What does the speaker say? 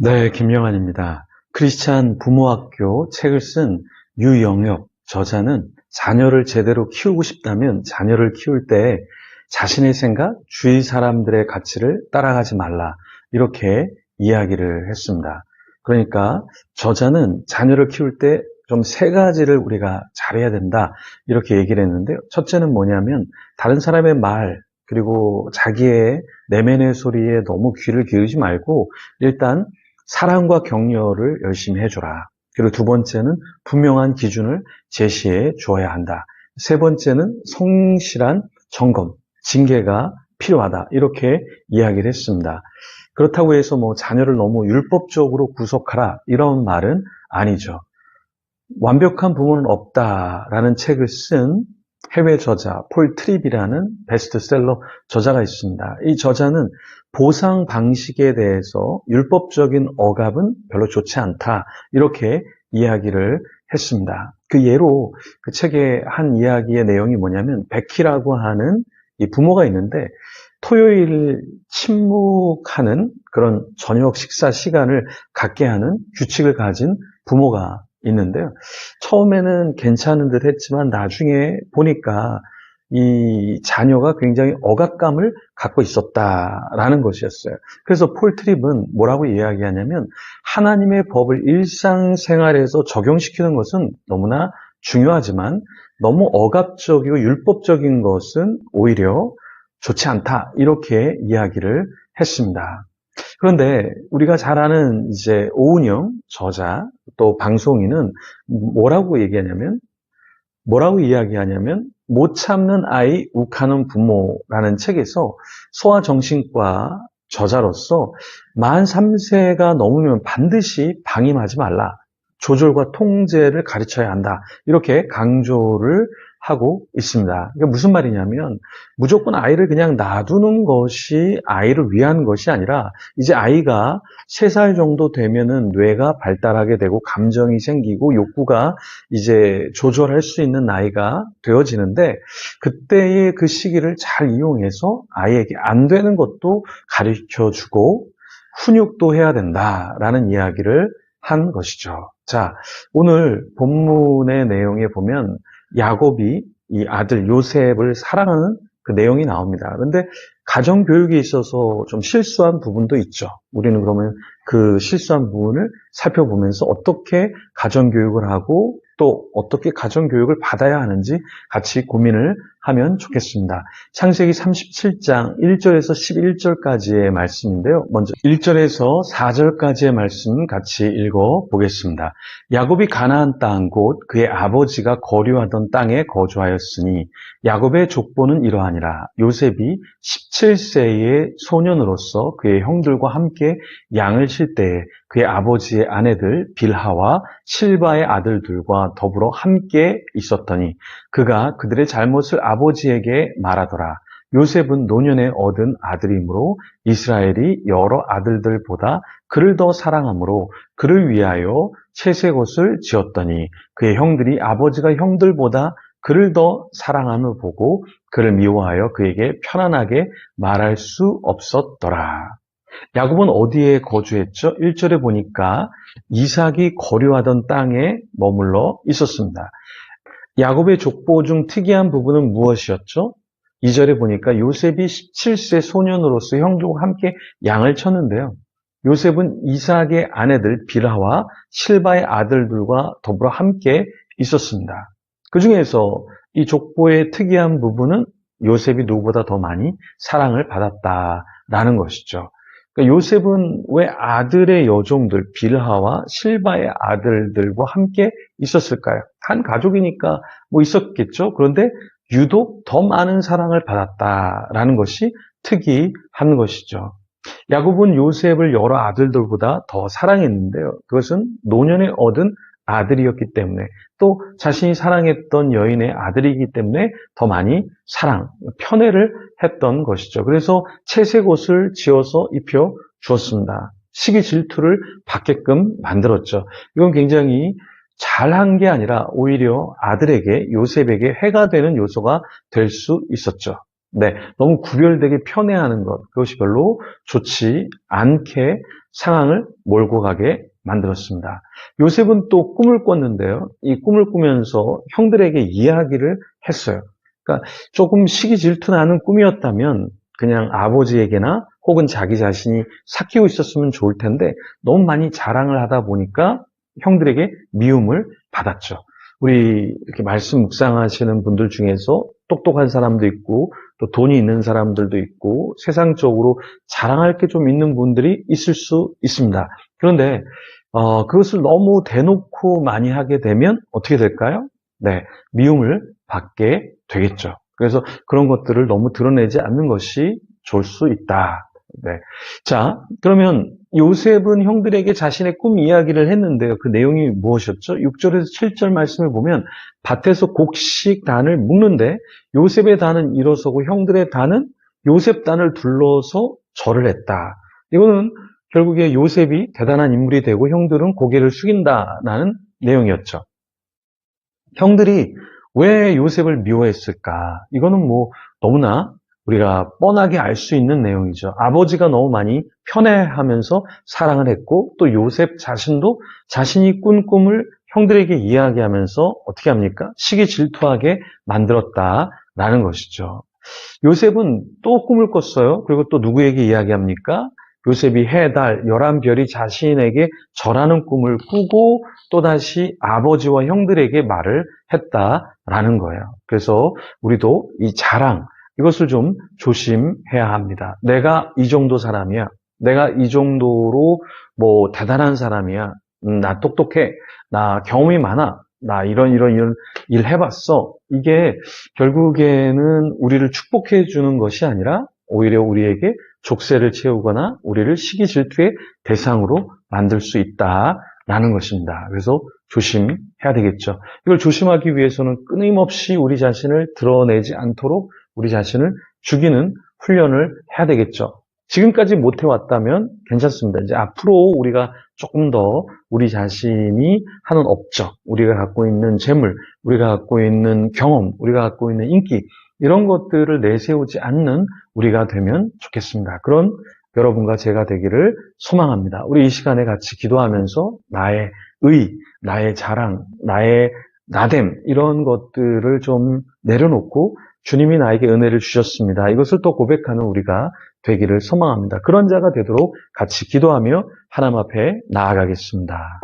네, 김영환입니다. 크리스찬 부모학교 책을 쓴 유영혁 저자는 자녀를 제대로 키우고 싶다면 자녀를 키울 때 자신의 생각, 주위 사람들의 가치를 따라가지 말라. 이렇게 이야기를 했습니다. 그러니까 저자는 자녀를 키울 때 좀 세 가지를 우리가 잘해야 된다. 이렇게 얘기를 했는데요. 첫째는 뭐냐면 다른 사람의 말, 그리고 자기의 내면의 소리에 너무 귀를 기울이지 말고 일단 사랑과 격려를 열심히 해줘라. 그리고 두 번째는 분명한 기준을 제시해 주어야 한다. 세 번째는 성실한 점검, 징계가 필요하다. 이렇게 이야기를 했습니다. 그렇다고 해서 자녀를 너무 율법적으로 구속하라 이런 말은 아니죠. 완벽한 부모는 없다라는 책을 쓴 해외 저자 폴 트립이라는 베스트셀러 저자가 있습니다. 이 저자는 보상 방식에 대해서 율법적인 억압은 별로 좋지 않다 이렇게 이야기를 했습니다. 그 예로 그 책의 한 이야기의 내용이 뭐냐면 베키라고 하는 이 부모가 있는데 토요일 침묵하는 그런 저녁 식사 시간을 갖게 하는 규칙을 가진 부모가 있는데요. 처음에는 괜찮은 듯 했지만 나중에 보니까 이 자녀가 굉장히 억압감을 갖고 있었다라는 것이었어요. 그래서 폴 트립은 뭐라고 이야기하냐면 하나님의 법을 일상생활에서 적용시키는 것은 너무나 중요하지만 너무 억압적이고 율법적인 것은 오히려 좋지 않다. 이렇게 이야기를 했습니다. 그런데 우리가 잘 아는 이제 오은영 저자 또 방송인은 뭐라고 이야기하냐면 못 참는 아이 욱하는 부모라는 책에서 소아정신과 저자로서 만 3세가 넘으면 반드시 방임하지 말라. 조절과 통제를 가르쳐야 한다. 이렇게 강조를 하고 있습니다. 그러니까 무슨 말이냐면 무조건 아이를 그냥 놔두는 것이 아이를 위한 것이 아니라 이제 아이가 3살 정도 되면은 뇌가 발달하게 되고 감정이 생기고 욕구가 이제 조절할 수 있는 나이가 되어지는데 그때의 그 시기를 잘 이용해서 아이에게 안 되는 것도 가르쳐주고 훈육도 해야 된다라는 이야기를 한 것이죠. 자, 오늘 본문의 내용에 보면 야곱이 이 아들 요셉을 사랑하는 그 내용이 나옵니다. 그런데 가정교육에 있어서 좀 실수한 부분도 있죠. 우리는 그러면 그 실수한 부분을 살펴보면서 어떻게 가정교육을 하고 또 어떻게 가정교육을 받아야 하는지 같이 고민을 하면 좋겠습니다. 창세기 37장 1절에서 11절까지의 말씀인데요. 먼저 1절에서 4절까지의 말씀 같이 읽어보겠습니다. 야곱이 가나안 땅 곧 그의 아버지가 거류하던 땅에 거주하였으니 야곱의 족보는 이러하니라. 요셉이 17세의 소년으로서 그의 형들과 함께 양을 칠 때에 그의 아버지의 아내들 빌하와 실바의 아들들과 더불어 함께 있었더니 그가 그들의 잘못을 아버지에게 말하더라. 요셉은 노년에 얻은 아들이므로 이스라엘이 여러 아들들보다 그를 더 사랑하므로 그를 위하여 채색옷을 지었더니 그의 형들이 아버지가 형들보다 그를 더 사랑함을 보고 그를 미워하여 그에게 편안하게 말할 수 없었더라. 야곱은 어디에 거주했죠? 1절에 보니까 이삭이 거류하던 땅에 머물러 있었습니다. 야곱의 족보 중 특이한 부분은 무엇이었죠? 2절에 보니까 요셉이 17세 소년으로서 형들과 함께 양을 쳤는데요. 요셉은 이삭의 아내들 빌하와 실바의 아들들과 더불어 함께 있었습니다. 그 중에서 이 족보의 특이한 부분은 요셉이 누구보다 더 많이 사랑을 받았다라는 것이죠. 그러니까 요셉은 왜 아들의 여종들 빌하와 실바의 아들들과 함께 있었을까요? 한 가족이니까 있었겠죠. 그런데 유독 더 많은 사랑을 받았다라는 것이 특이한 것이죠. 야곱은 요셉을 여러 아들들보다 더 사랑했는데요. 그것은 노년에 얻은 아들이었기 때문에 또 자신이 사랑했던 여인의 아들이기 때문에 더 많이 편애를 했던 것이죠. 그래서 채색 옷을 지어서 입혀 주었습니다. 시기 질투를 받게끔 만들었죠. 이건 굉장히 잘한 게 아니라 오히려 아들에게 요셉에게 해가 되는 요소가 될 수 있었죠. 네, 너무 구별되게 편애하는 것, 그것이 별로 좋지 않게 상황을 몰고 가게 만들었습니다. 요셉은 또 꿈을 꿨는데요. 이 꿈을 꾸면서 형들에게 이야기를 했어요. 그러니까 조금 시기 질투나는 꿈이었다면 그냥 아버지에게나 혹은 자기 자신이 삭히고 있었으면 좋을 텐데 너무 많이 자랑을 하다 보니까 형들에게 미움을 받았죠. 우리 이렇게 말씀 묵상하시는 분들 중에서 똑똑한 사람도 있고 또 돈이 있는 사람들도 있고 세상적으로 자랑할 게 좀 있는 분들이 있을 수 있습니다. 그런데 그것을 너무 대놓고 많이 하게 되면 어떻게 될까요? 네, 미움을 받게 되겠죠. 그래서 그런 것들을 너무 드러내지 않는 것이 좋을 수 있다. 네. 자, 그러면 요셉은 형들에게 자신의 꿈 이야기를 했는데요. 그 내용이 무엇이었죠? 6절에서 7절 말씀을 보면 밭에서 곡식 단을 묶는데 요셉의 단은 일어서고 형들의 단은 요셉 단을 둘러서 절을 했다. 이거는 결국에 요셉이 대단한 인물이 되고 형들은 고개를 숙인다라는 내용이었죠. 형들이 왜 요셉을 미워했을까? 이거는 뭐 너무나 우리가 뻔하게 알 수 있는 내용이죠. 아버지가 너무 많이 편애하면서 사랑을 했고 또 요셉 자신도 자신이 꾼 꿈을 형들에게 이야기하면서 어떻게 합니까? 시기 질투하게 만들었다라는 것이죠. 요셉은 또 꿈을 꿨어요. 그리고 또 누구에게 이야기합니까? 요셉이 해, 달, 11별이 자신에게 절하는 꿈을 꾸고 또다시 아버지와 형들에게 말을 했다라는 거예요. 그래서 우리도 이 자랑, 이것을 좀 조심해야 합니다. 내가 이 정도 사람이야. 내가 이 정도로 뭐 대단한 사람이야. 나 똑똑해. 나 경험이 많아. 나 이런 일 해봤어. 이게 결국에는 우리를 축복해 주는 것이 아니라 오히려 우리에게 족쇄를 채우거나 우리를 시기 질투의 대상으로 만들 수 있다라는 것입니다. 그래서 조심해야 되겠죠. 이걸 조심하기 위해서는 끊임없이 우리 자신을 드러내지 않도록 우리 자신을 죽이는 훈련을 해야 되겠죠. 지금까지 못 해왔다면 괜찮습니다. 이제 앞으로 우리가 조금 더 우리 자신이 하는 업적, 우리가 갖고 있는 재물, 우리가 갖고 있는 경험, 우리가 갖고 있는 인기, 이런 것들을 내세우지 않는 우리가 되면 좋겠습니다. 그런 여러분과 제가 되기를 소망합니다. 우리 이 시간에 같이 기도하면서 나의 의, 나의 자랑, 나의 나됨, 이런 것들을 좀 내려놓고 주님이 나에게 은혜를 주셨습니다. 이것을 또 고백하는 우리가 되기를 소망합니다. 그런 자가 되도록 같이 기도하며 하나님 앞에 나아가겠습니다.